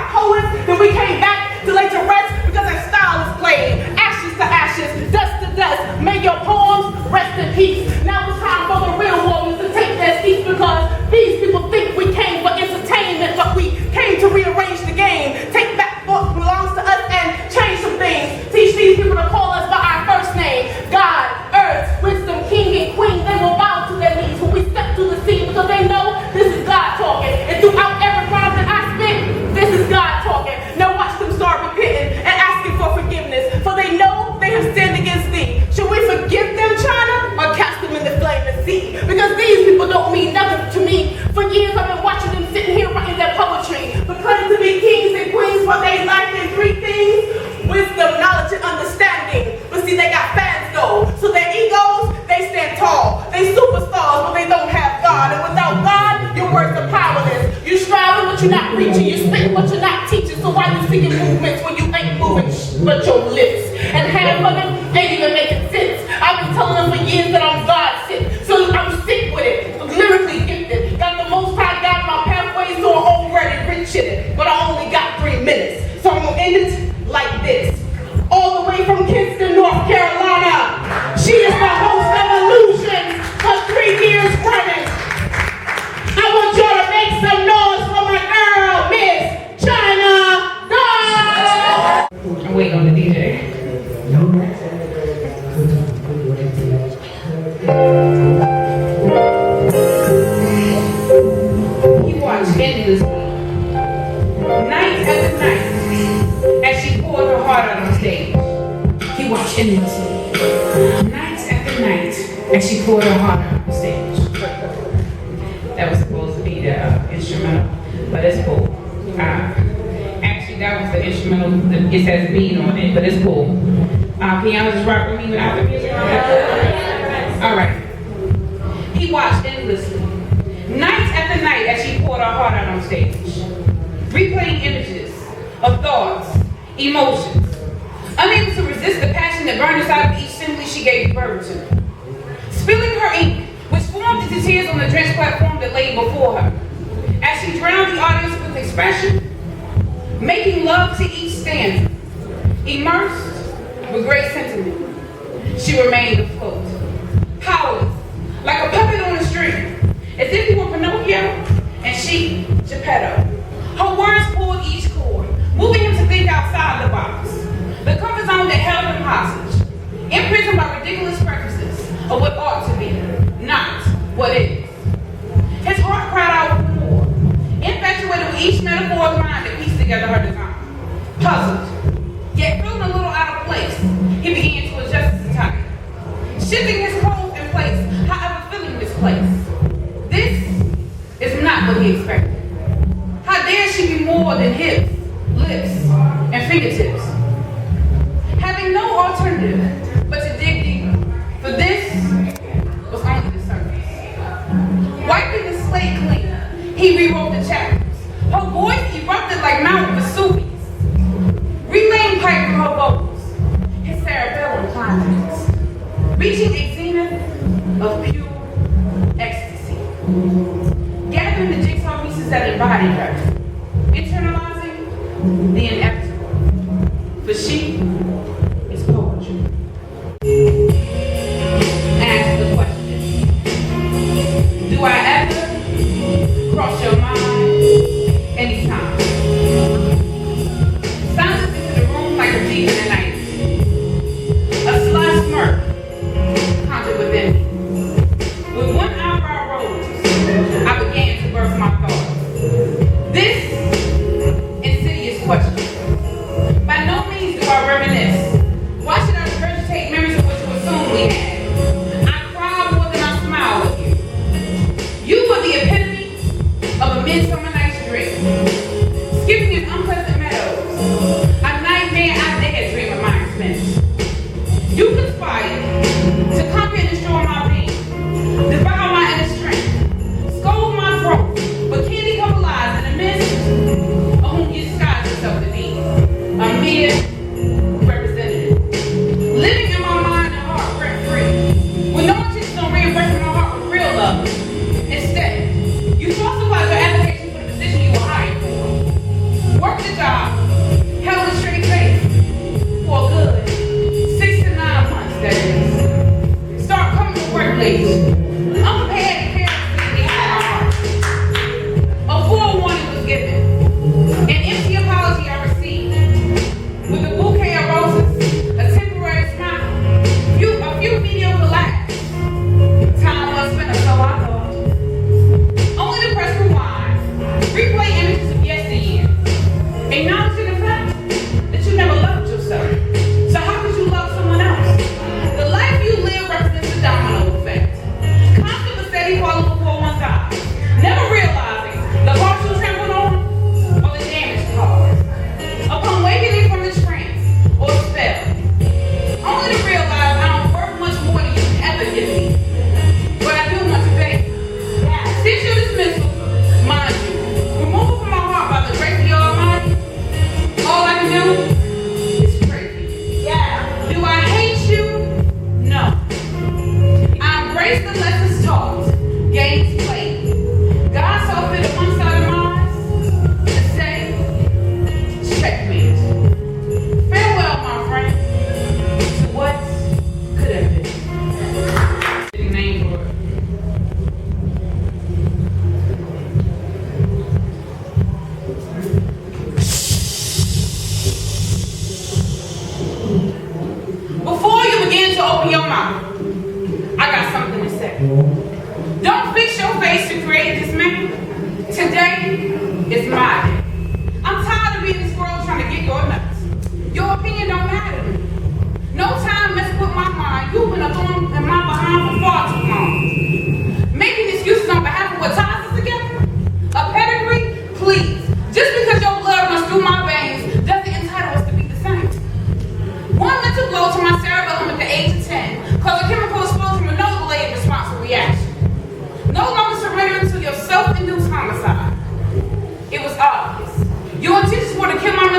our poets, then we came back to lay to rest because our style is played. Ashes to ashes, dust to dust. May your poems rest in peace. Now it's time for the real warriors to take their seats because these people think we came for entertainment, but we came to rearrange the game. Take back what belongs to us and change some things. Teach these people to call us by our first name. God, earth, wisdom, king and queen. They will bow to their knees when we step to the scene because they know this is God talking. And throughout every rhyme that I spit, this is God talking. Now watch them start repenting and asking for forgiveness, for they know they have sinned against thee. Should we forgive them, Chyna, or cast them in the flaming sea? Because these people don't mean nothing to me. For years I've been watching them sitting here writing their poetry, but claiming to be kings and queens, but they lack in three things: wisdom, knowledge, and understanding. But see, they got fans though, so their egos, they stand tall. They superstars, but they don't have God. And without God, your words are powerless. You striving, but you're not preaching. You spitting, but you're not teaching. So why you speaking movements when you ain't moving but your lips? And half of them ain't even making sense. I've been telling them for years that I'm God sick, so I'm sick with it. Lyrically gifted, got the most high God in my pathway, so I'm already rich in it. But I only got 3 minutes, so I'm gonna end it like this. All the way from Kinston, North Carolina, she is the host of Illusions for 3 years running. I want y'all to make some noise for my girl, Miss Chyna. I'm waiting on the DJ. He watched endlessly, night after night, as she poured her heart out on stage. He watched endlessly, night after night, as she poured her heart out on stage. That was supposed to be the instrumental, but it's cool. Actually, that was the instrumental. It says beat on it, but it's cool. Can y'all just rock with me without the music? All right. He watched endlessly, night after night, as she poured her heart out on stage, replaying images of thoughts, emotions, unable to resist the passion that burned inside of each simile she gave birth to, spilling her ink, which formed into tears on the drenched platform that lay before her, as she drowned the audience with expression, making love to each stanza, immersed with great sentiment. She remained afloat, powerless, like a puppet on a string, as if he were Pinocchio and she Geppetto. Her words pulled each chord, moving him to think outside the box, the comfort zone that held him hostage, imprisoned by ridiculous preferences of what ought to be, not what is. His heart cried out for more, infatuated with each metaphoric line that pieced together her design. Puzzled, yet feeling a little out of place, he began to adjust his attire, shifting his clothes in place, however filling this place. This is not what he expected. How dare she be more than hips, lips, and fingertips? Having no alternative but to dig deeper, for this was only the surface. Wiping the slate clean, he rewrote the chapters. Her voice erupted like Mount Vesuvius, relaying pipe from her vocals, his cerebellum climax, reaching a zenith of pure ecstasy, gathering the jigsaw pieces that embodied her, internalizing the inevitable, for she is poetry. Ask the question, do I ever cross your mind anytime? Silence into the room like a deep in the night. A sly smirk conjured within me. With one eyebrow rose, I began to birth my thoughts. This insidious question.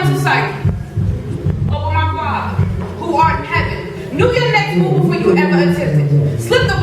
to sight. Oh, but my Father, who art in heaven, knew your next move before you ever attempted. Slipped